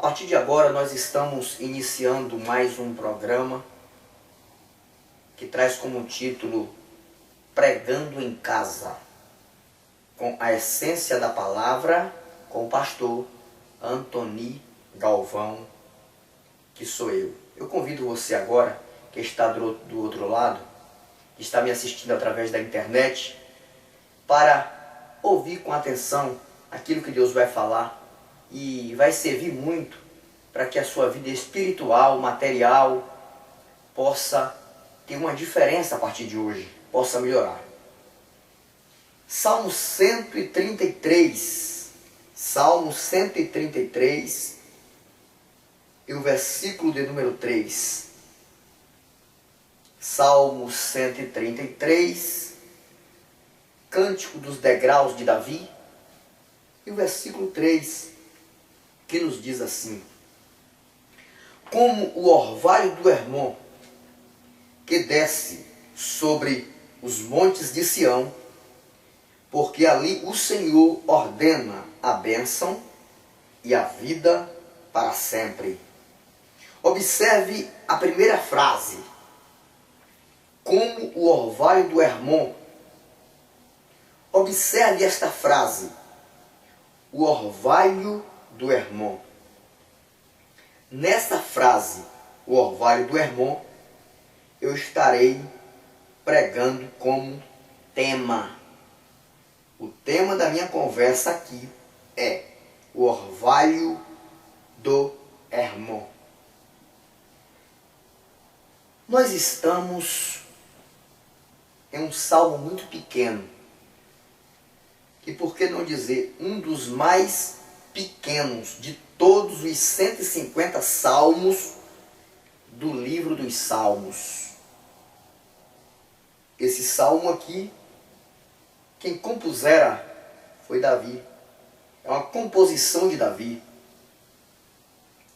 partir de agora nós estamos iniciando mais um programa que traz como título Pregando em Casa, com a essência da palavra, com o pastor Antoni Galvão, que sou eu. Eu convido você agora, que está do outro lado, que está me assistindo através da internet, para ouvir com atenção aquilo que Deus vai falar e vai servir muito para que a sua vida espiritual, material, possa ter uma diferença a partir de hoje, possa melhorar. Salmo 133, Salmo 133, e o versículo de número 3. Salmo 133, Cântico dos Degraus de Davi, e o versículo 3, que nos diz assim: como o orvalho do Hermon, que desce sobre os montes de Sião, porque ali o Senhor ordena a bênção e a vida para sempre. Observe a primeira frase, como o orvalho do Hermon. Observe esta frase, o orvalho do Hermon. Nessa frase, o orvalho do Hermon, eu estarei pregando como tema. O tema da minha conversa aqui é o orvalho do Hermon. Nós estamos em um salmo muito pequeno, e por que não dizer um dos mais pequenos de todos os 150 salmos do livro dos Salmos. Esse salmo aqui, quem compusera foi Davi. É uma composição de Davi.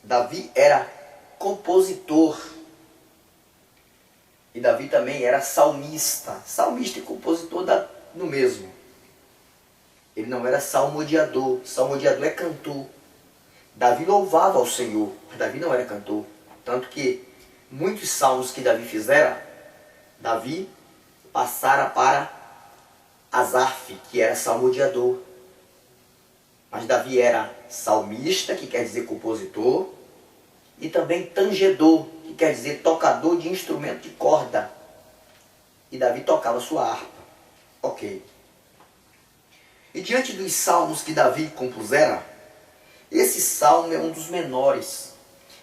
Davi era compositor. E Davi também era salmista. Salmista e compositor no mesmo. Ele não era salmodiador. Salmodiador é cantor. Davi louvava ao Senhor, mas Davi não era cantor. Tanto que muitos salmos que Davi fizera, Davi passara para Asaf, que era salmodiador. Mas Davi era salmista, que quer dizer compositor, e também tangedor, que quer dizer tocador de instrumento de corda. E Davi tocava sua harpa. Ok. E diante dos salmos que Davi compusera, esse salmo é um dos menores.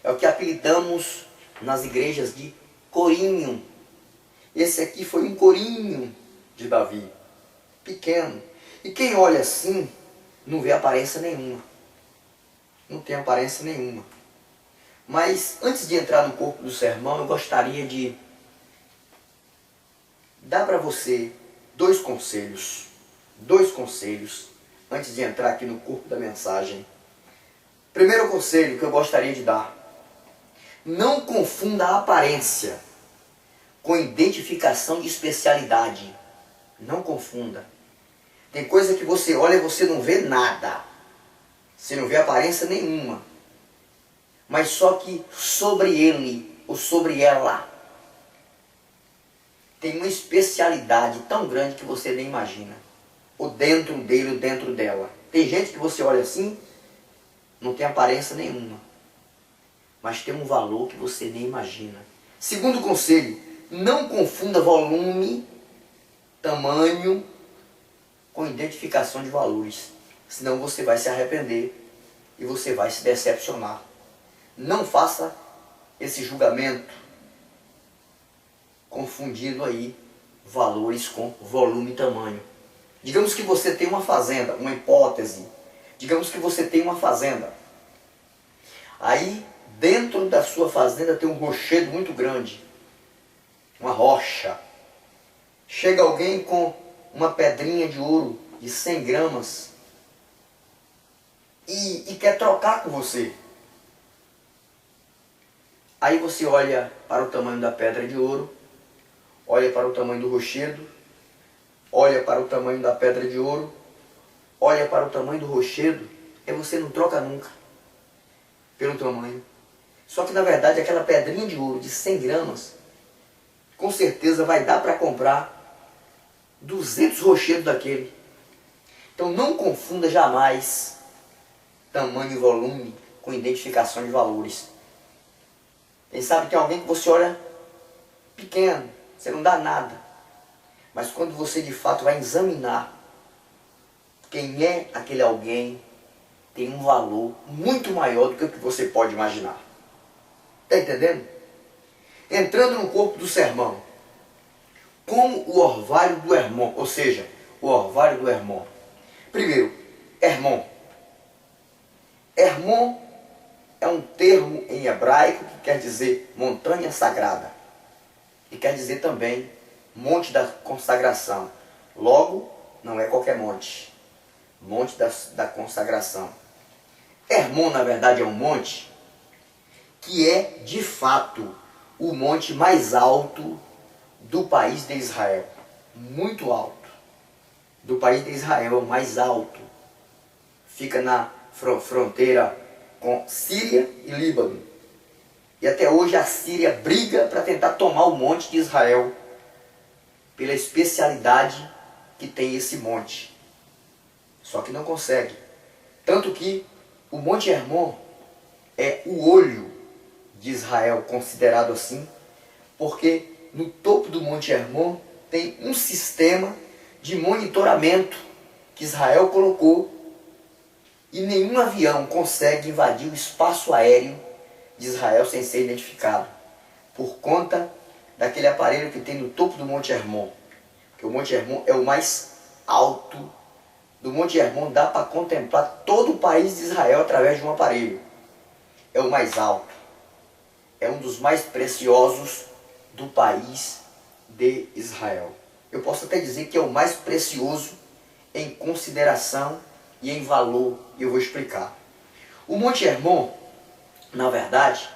É o que apelidamos nas igrejas de corinho. Esse aqui foi um corinho de Davi, pequeno. E quem olha assim, não vê aparência nenhuma. Não tem aparência nenhuma. Mas antes de entrar no corpo do sermão, eu gostaria de dar para você dois conselhos. Dois conselhos antes de entrar aqui no corpo da mensagem. Primeiro conselho que eu gostaria de dar: não confunda a aparência com identificação de especialidade. Não confunda. Tem coisa que você olha e você não vê nada. Você não vê aparência nenhuma. Mas só que sobre ele ou sobre ela tem uma especialidade tão grande que você nem imagina. Ou dentro dele ou dentro dela. Tem gente que você olha assim, não tem aparência nenhuma, mas tem um valor que você nem imagina. Segundo conselho, não confunda volume, tamanho com identificação de valores. Senão você vai se arrepender e você vai se decepcionar. Não faça esse julgamento confundindo aí valores com volume e tamanho. Digamos que você tem uma fazenda, uma hipótese. Digamos que você tem uma fazenda. Aí, dentro da sua fazenda tem um rochedo muito grande. Uma rocha. Chega alguém com uma pedrinha de ouro de 100 gramas e quer trocar com você. Aí você olha para o tamanho da pedra de ouro, olha para o tamanho do rochedo, olha para o tamanho da pedra de ouro, olha para o tamanho do rochedo, e você não troca nunca. pelo tamanho. Só que na verdade aquela pedrinha de ouro de 100 gramas, com certeza vai dar para comprar 200 rochedos daquele. Então não confunda jamais tamanho e volume com identificação de valores. Quem sabe tem alguém que você olha pequeno, você não dá nada. Mas quando você de fato vai examinar quem é aquele alguém, tem um valor muito maior do que o que você pode imaginar. Está entendendo? Entrando no corpo do sermão, como o orvalho do Hermon, ou seja, o orvalho do Hermon. Primeiro, Hermon. Hermon é um termo em hebraico que quer dizer montanha sagrada. E quer dizer também monte da consagração. Logo, não é qualquer monte. Monte da consagração. Hermon, na verdade, é um monte que é, de fato, o monte mais alto do país de Israel. Muito alto. Do país de Israel, o mais alto. Fica na fronteira com Síria e Líbano. E até hoje a Síria briga para tentar tomar o monte de Israel, pela especialidade que tem esse monte. Só que não consegue. Tanto que o Monte Hermon é o olho de Israel, considerado assim, porque no topo do Monte Hermon tem um sistema de monitoramento que Israel colocou e nenhum avião consegue invadir o espaço aéreo de Israel sem ser identificado, por conta daquele aparelho que tem no topo do Monte Hermon. Porque o Monte Hermon é o mais alto. Do Monte Hermon dá para contemplar todo o país de Israel através de um aparelho. É o mais alto. É um dos mais preciosos do país de Israel. Eu posso até dizer que é o mais precioso em consideração e em valor, e eu vou explicar. O Monte Hermon, na verdade,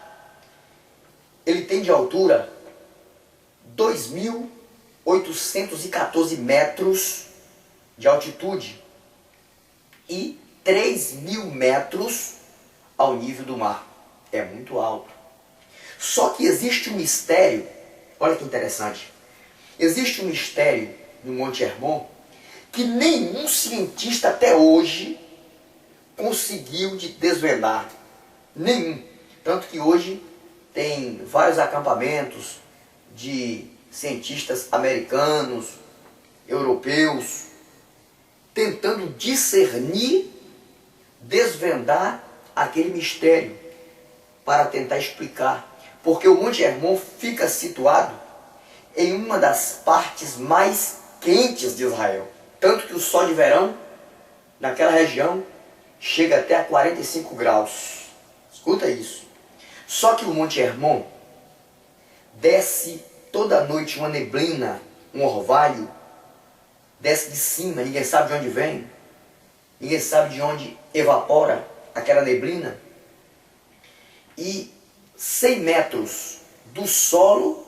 ele tem de altura 2.814 metros de altitude e 3.000 metros ao nível do mar. É muito alto. Só que existe um mistério, olha que interessante, existe um mistério no Monte Hermon que nenhum cientista até hoje conseguiu desvendar. Nenhum. Tanto que hoje tem vários acampamentos de cientistas americanos, europeus, tentando discernir, desvendar aquele mistério para tentar explicar. Porque o Monte Hermon fica situado em uma das partes mais quentes de Israel. Tanto que o sol de verão, naquela região, chega até a 45 graus. Escuta isso. Só que o Monte Hermon desce toda noite uma neblina, um orvalho, desce de cima, ninguém sabe de onde vem, ninguém sabe de onde evapora aquela neblina, e 100 metros do solo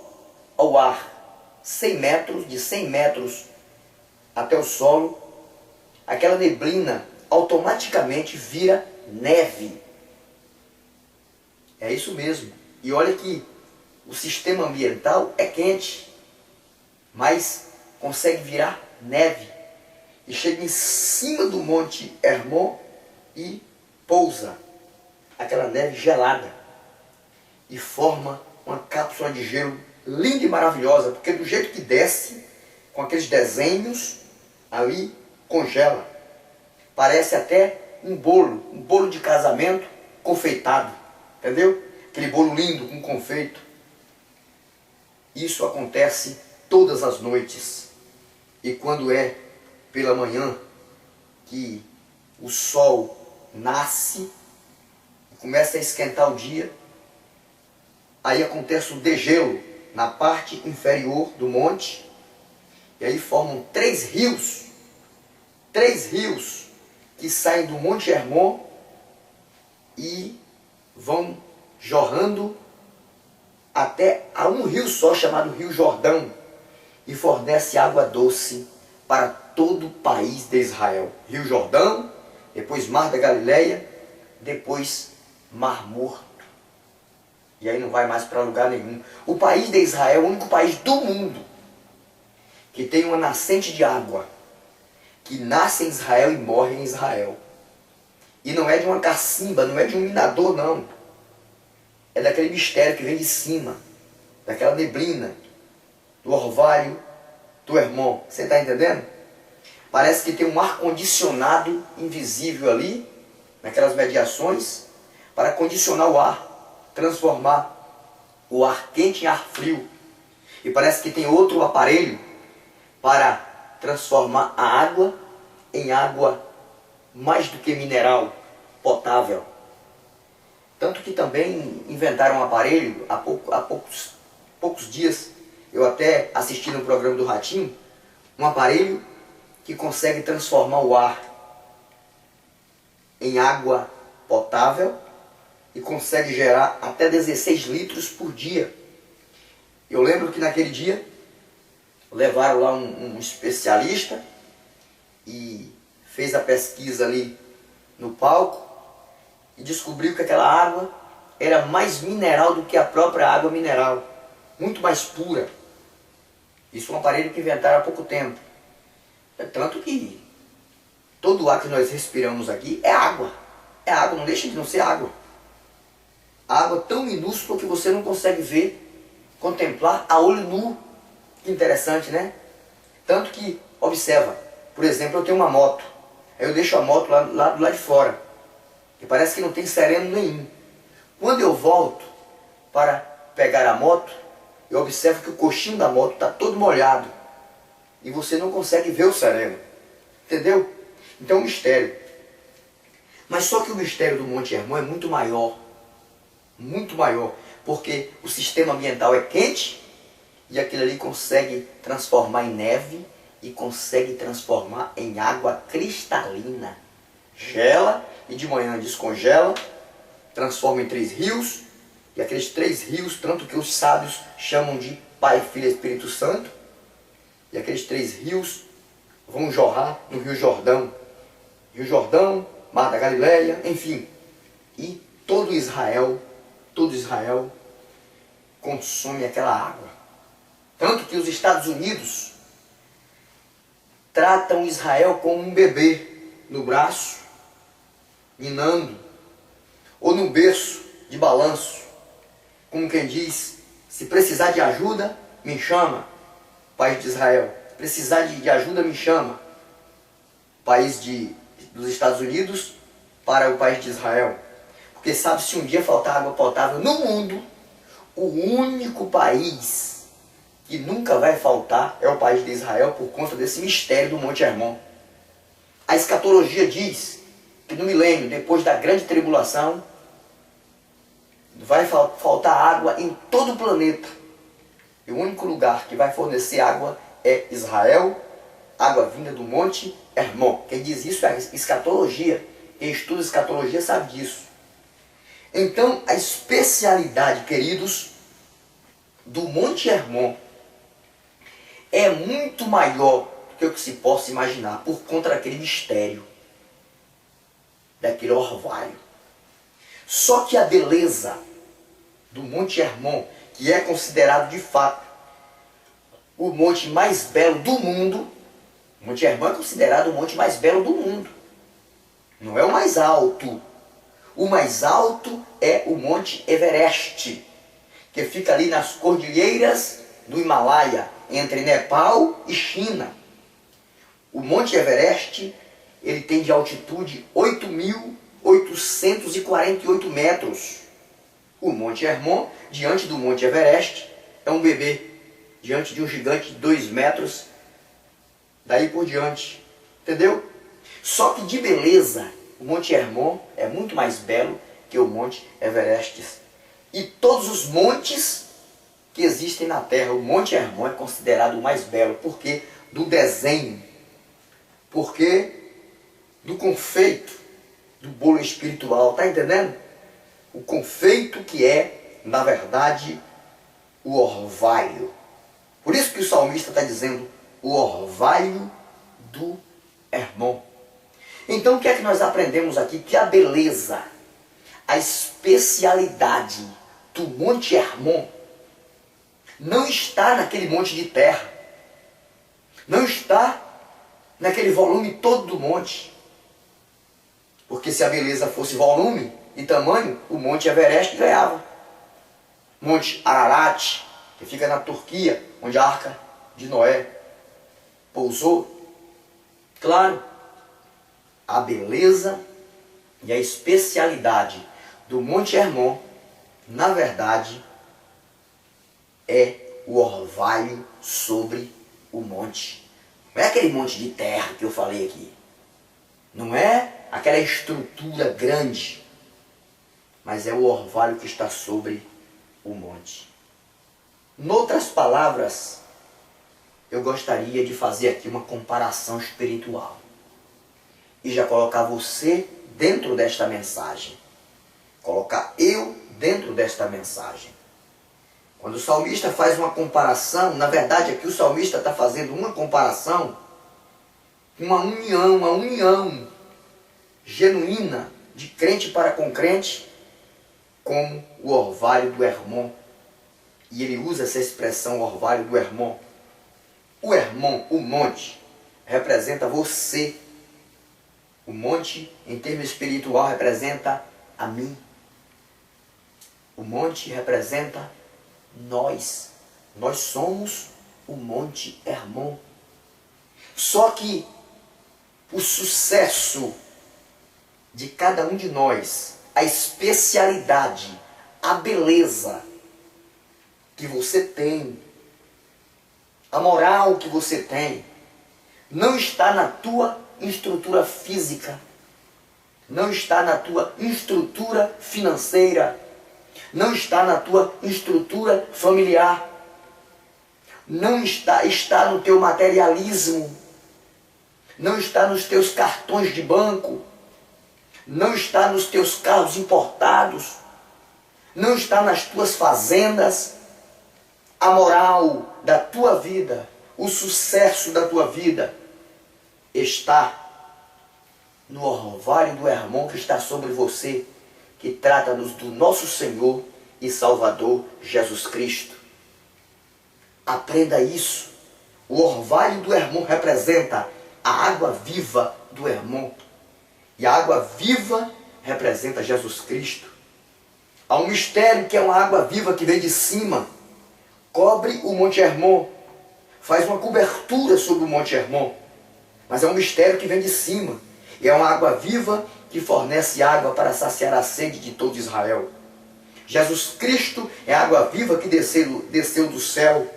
ao ar, 100 metros, de 100 metros até o solo, aquela neblina automaticamente vira neve. É isso mesmo. E olha que o sistema ambiental é quente, mas consegue virar neve. E chega em cima do Monte Hermon e pousa aquela neve gelada. E forma uma cápsula de gelo linda e maravilhosa, porque do jeito que desce, com aqueles desenhos, ali congela. Parece até um bolo de casamento confeitado, entendeu? Aquele bolo lindo com confeito. Isso acontece todas as noites. E quando é pela manhã que o sol nasce, começa a esquentar o dia, aí acontece o degelo na parte inferior do monte, e aí formam três rios que saem do Monte Hermon e vão jorrando até a um rio só, chamado Rio Jordão, e fornece água doce para todo o país de Israel. Rio Jordão, depois Mar da Galileia, depois Mar Morto. E aí não vai mais para lugar nenhum. O país de Israel é o único país do mundo que tem uma nascente de água, que nasce em Israel e morre em Israel. E não é de uma cacimba, não é de um minador, não. É daquele mistério que vem de cima, daquela neblina, do orvalho do Hermon. Você está entendendo? Parece que tem um ar-condicionado invisível ali, naquelas mediações, para condicionar o ar, transformar o ar quente em ar frio. E parece que tem outro aparelho para transformar a água em água mais do que mineral, potável. Tanto que também inventaram um aparelho, há poucos dias, eu até assisti no programa do Ratinho, um aparelho que consegue transformar o ar em água potável e consegue gerar até 16 litros por dia. Eu lembro que naquele dia levaram lá um especialista e fez a pesquisa ali no palco e descobriu que aquela água era mais mineral do que a própria água mineral, muito mais pura. Isso é um aparelho que inventaram há pouco tempo. É tanto que todo o ar que nós respiramos aqui é água. É água, não deixa de não ser água. Água tão minúscula que você não consegue ver, contemplar a olho nu. Que interessante, né? Tanto que, observa, por exemplo, eu tenho uma moto. Aí eu deixo a moto lá do lado de fora. E parece que não tem sereno nenhum. Quando eu volto para pegar a moto, eu observo que o coxinho da moto está todo molhado. E você não consegue ver o sereno. Entendeu? Então é um mistério. Mas só que o mistério do Monte Hermon é muito maior. Muito maior. Porque o sistema ambiental é quente e aquilo ali consegue transformar em neve e consegue transformar em água cristalina. Gela e de manhã descongela, transforma em 3 rios, e aqueles 3 rios, tanto que os sábios chamam de Pai, Filho e Espírito Santo, e aqueles 3 rios vão jorrar no Rio Jordão. Rio Jordão, Mar da Galileia, enfim. E todo Israel consome aquela água. Tanto que os Estados Unidos tratam Israel como um bebê no braço, minando, ou no berço de balanço, como quem diz, se precisar de ajuda, me chama, país de Israel. Precisar de ajuda, me chama, país dos Estados Unidos para o país de Israel. Porque sabe, se um dia faltar água potável no mundo, o único país que nunca vai faltar é o país de Israel por conta desse mistério do Monte Hermon. A escatologia diz que no milênio, depois da grande tribulação, vai faltar água em todo o planeta. E o único lugar que vai fornecer água é Israel, água vinda do Monte Hermon. Quem diz isso é a escatologia. Quem estuda escatologia sabe disso. Então, a especialidade, queridos, do Monte Hermon é muito maior do que o que se possa imaginar, por conta daquele mistério, daquele orvalho. Só que a beleza do Monte Hermon, que é considerado de fato o monte mais belo do mundo, o Monte Hermon é considerado o monte mais belo do mundo. Não é o mais alto. O mais alto é o Monte Everest, que fica ali nas cordilheiras do Himalaia, entre Nepal e China. O Monte Everest, ele tem de altitude 8.848 metros. O Monte Hermon, diante do Monte Everest, é um bebê, diante de um gigante de 2 metros, daí por diante. Entendeu? Só que de beleza, o Monte Hermon é muito mais belo que o Monte Everest. E todos os montes que existem na Terra, o Monte Hermon é considerado o mais belo. Por quê? Do desenho. Porque do confeito do bolo espiritual. Está entendendo? O confeito que é, na verdade, o orvalho. Por isso que o salmista está dizendo o orvalho do Hermon. Então o que é que nós aprendemos aqui? Que a beleza a especialidade do Monte Hermon não está naquele monte de terra, não está naquele volume todo do monte. Porque se a beleza fosse volume e tamanho, o Monte Everest ganhava. Monte Ararat, que fica na Turquia, onde a Arca de Noé pousou. Claro, a beleza e a especialidade do Monte Hermon, na verdade, é o orvalho sobre o monte. Não é aquele monte de terra que eu falei aqui. Não é aquela estrutura grande, mas é o orvalho que está sobre o monte. Noutras palavras, eu gostaria de fazer aqui uma comparação espiritual e já colocar você dentro desta mensagem, colocar eu dentro desta mensagem. Quando o salmista faz uma comparação, na verdade aqui o salmista está fazendo uma comparação, uma união genuína de crente para com crente, como o orvalho do Hermon. E ele usa essa expressão, orvalho do Hermon. O Hermon, o monte, representa você. O monte, em termo espiritual, representa a mim. O monte representa nós. Nós somos o Monte Hermon. Só que o sucesso de cada um de nós, a especialidade, a beleza que você tem, a moral que você tem, não está na tua estrutura física, não está na tua estrutura financeira, não está na tua estrutura familiar, não está no teu materialismo, não está nos teus cartões de banco, não está nos teus carros importados, não está nas tuas fazendas. A moral da tua vida, o sucesso da tua vida está no orvalho do Hermon que está sobre você, que trata-nos do nosso Senhor e Salvador Jesus Cristo. Aprenda isso. O orvalho do Hermon representa a água viva do Hermon. E a água viva representa Jesus Cristo. Há um mistério que é uma água viva que vem de cima, cobre o Monte Hermon, faz uma cobertura sobre o Monte Hermon. Mas é um mistério que vem de cima. E é uma água viva que fornece água para saciar a sede de todo Israel. Jesus Cristo é a água viva que desceu do céu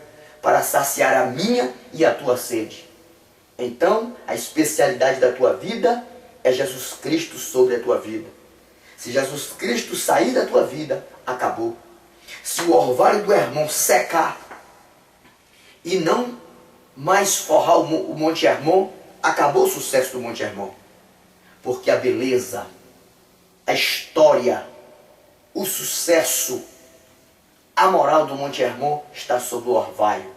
para saciar a minha e a tua sede. Então, a especialidade da tua vida é Jesus Cristo sobre a tua vida. Se Jesus Cristo sair da tua vida, acabou. Se o orvalho do Hermon secar e não mais forrar o Monte Hermon, acabou o sucesso do Monte Hermon. Porque a beleza, a história, o sucesso, a moral do Monte Hermon está sob o orvalho.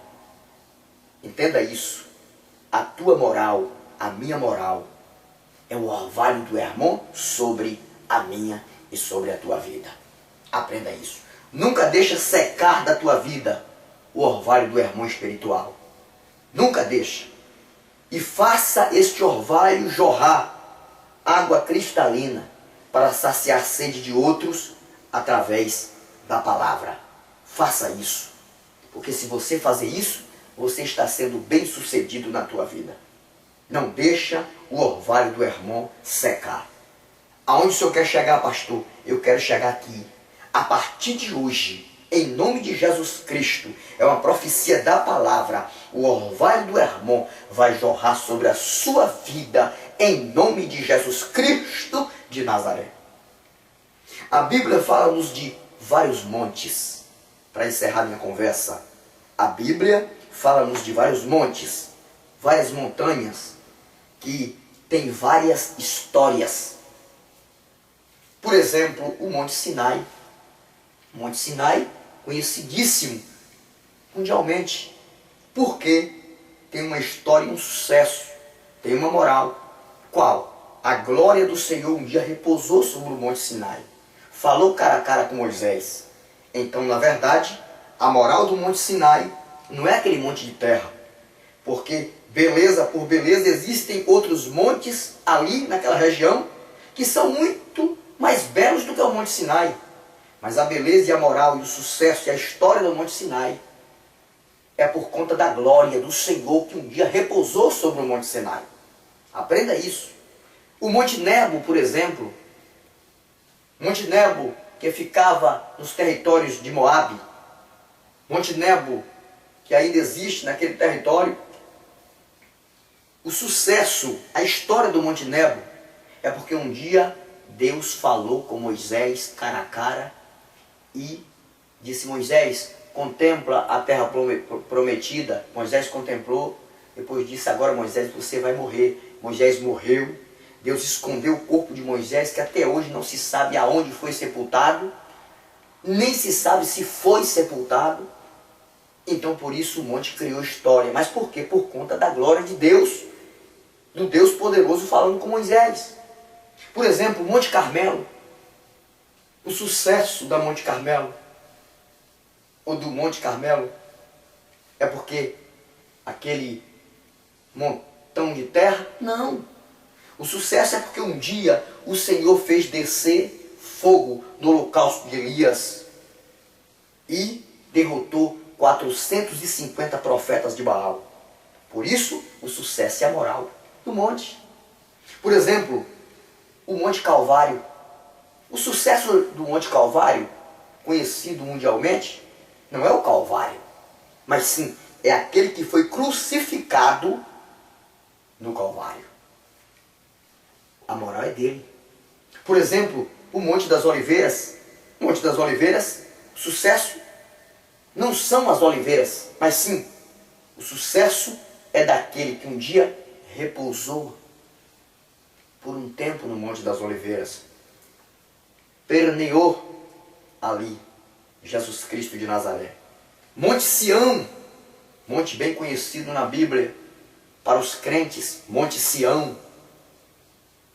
Entenda isso. A tua moral, a minha moral, é o orvalho do Hermon sobre a minha e sobre a tua vida. Aprenda isso. Nunca deixa secar da tua vida o orvalho do Hermon espiritual. Nunca deixa. E faça este orvalho jorrar água cristalina para saciar a sede de outros através da palavra. Faça isso. Porque se você fazer isso, você está sendo bem sucedido na tua vida. Não deixa o orvalho do Hermon secar. Aonde o Senhor quer chegar, pastor? Eu quero chegar aqui. A partir de hoje, em nome de Jesus Cristo, é uma profecia da palavra. O orvalho do Hermon vai jorrar sobre a sua vida, em nome de Jesus Cristo de Nazaré. A Bíblia fala-nos de vários montes. Para encerrar minha conversa, a Bíblia fala-nos de vários montes, várias montanhas, que têm várias histórias. Por exemplo, o Monte Sinai. O Monte Sinai, conhecidíssimo mundialmente, porque tem uma história e um sucesso, tem uma moral. Qual? A glória do Senhor um dia repousou sobre o Monte Sinai. falou cara a cara com Moisés. Então, na verdade, a moral do Monte Sinai não é aquele monte de terra, porque beleza por beleza existem outros montes ali naquela região que são muito mais belos do que o Monte Sinai. Mas a beleza e a moral e o sucesso e a história do Monte Sinai é por conta da glória do Senhor que um dia repousou sobre o Monte Sinai. Aprenda isso. O Monte Nebo, por exemplo, Monte Nebo que ficava nos territórios de Moabe, Monte Nebo que ainda existe naquele território, o sucesso, a história do Monte Nebo é porque um dia Deus falou com Moisés cara a cara e disse: Moisés, contempla a terra prometida. Moisés contemplou, depois disse: agora Moisés, você vai morrer. Moisés morreu. Deus escondeu o corpo de Moisés, que até hoje não se sabe aonde foi sepultado, nem se sabe se foi sepultado. Então por isso o monte criou história. Mas por quê? Por conta da glória de Deus, do Deus poderoso falando com Moisés. Por exemplo, o Monte Carmelo, o sucesso da Monte Carmelo, ou do Monte Carmelo, é porque aquele montão de terra? Não. O sucesso é porque um dia o Senhor fez descer fogo no holocausto de Elias e derrotou 450 profetas de Baal. Por isso, o sucesso é a moral do monte. Por exemplo, o Monte Calvário. O sucesso do Monte Calvário, conhecido mundialmente, não é o Calvário, mas sim é aquele que foi crucificado no Calvário. A moral é dele. Por exemplo, o Monte das Oliveiras. O Monte das Oliveiras, o sucesso não são as oliveiras, mas sim o sucesso é daquele que um dia repousou por um tempo no Monte das Oliveiras. Perneou ali Jesus Cristo de Nazaré. Monte Sião, monte bem conhecido na Bíblia para os crentes, Monte Sião.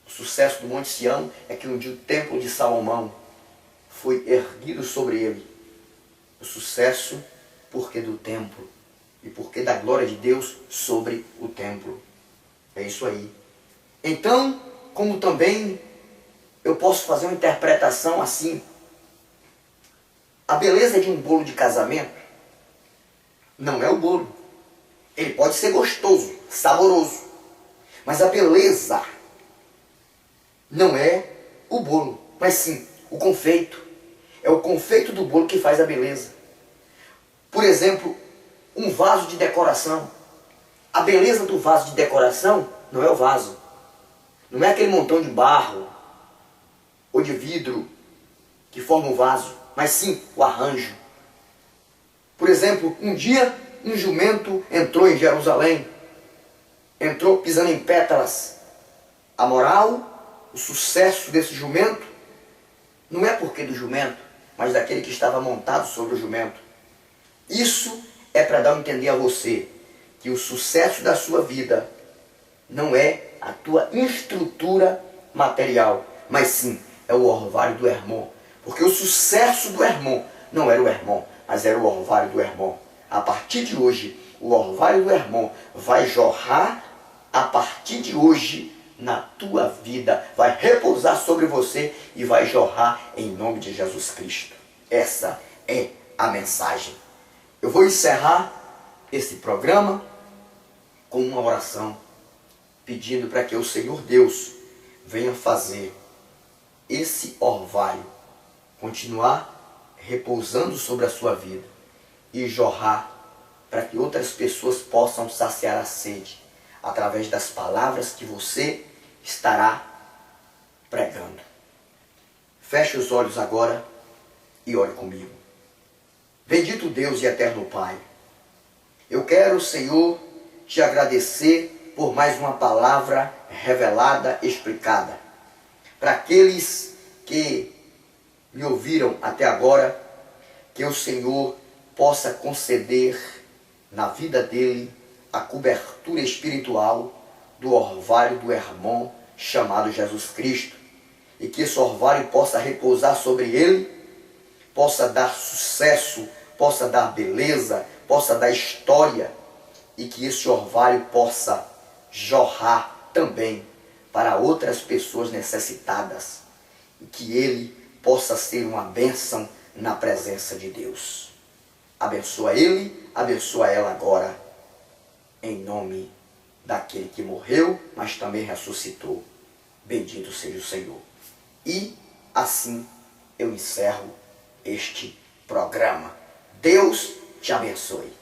O sucesso do Monte Sião é que um dia o templo de Salomão foi erguido sobre ele. O sucesso porque do templo e porque da glória de Deus sobre o templo. É isso aí. Então, como também eu posso fazer uma interpretação assim, a beleza de um bolo de casamento não é o bolo. Ele pode ser gostoso, saboroso, mas a beleza não é o bolo, mas sim o confeito. É o confeito do bolo que faz a beleza. Por exemplo, um vaso de decoração. A beleza do vaso de decoração não é o vaso. Não é aquele montão de barro ou de vidro que forma o vaso, mas sim o arranjo. Por exemplo, um dia um jumento entrou em Jerusalém, entrou pisando em pétalas. A moral, o sucesso desse jumento, não é porque do jumento, mas daquele que estava montado sobre o jumento. Isso é para dar a entender a você que o sucesso da sua vida não é a tua estrutura material, mas sim é o orvalho do Hermon. Porque o sucesso do Hermon não era o Hermon, mas era o orvalho do Hermon. A partir de hoje, o orvalho do Hermon vai jorrar a partir de hoje na tua vida, vai repousar sobre você e vai jorrar em nome de Jesus Cristo. Essa é a mensagem. Eu vou encerrar esse programa com uma oração, pedindo para que o Senhor Deus venha fazer esse orvalho continuar repousando sobre a sua vida e jorrar para que outras pessoas possam saciar a sede através das palavras que você estará pregando. Feche os olhos agora e ore comigo. Bendito Deus e eterno Pai, eu quero, Senhor, te agradecer por mais uma palavra revelada, explicada. Para aqueles que me ouviram até agora, que o Senhor possa conceder na vida dele a cobertura espiritual do orvalho do Hermon chamado Jesus Cristo. e que esse orvalho possa repousar sobre ele, possa dar sucesso, possa dar beleza, possa dar história, e que esse orvalho possa jorrar também para outras pessoas necessitadas, e que ele possa ser uma bênção na presença de Deus. Abençoa ele, abençoa ela agora, em nome daquele que morreu, mas também ressuscitou. Bendito seja o Senhor. E assim eu encerro este programa. Deus te abençoe.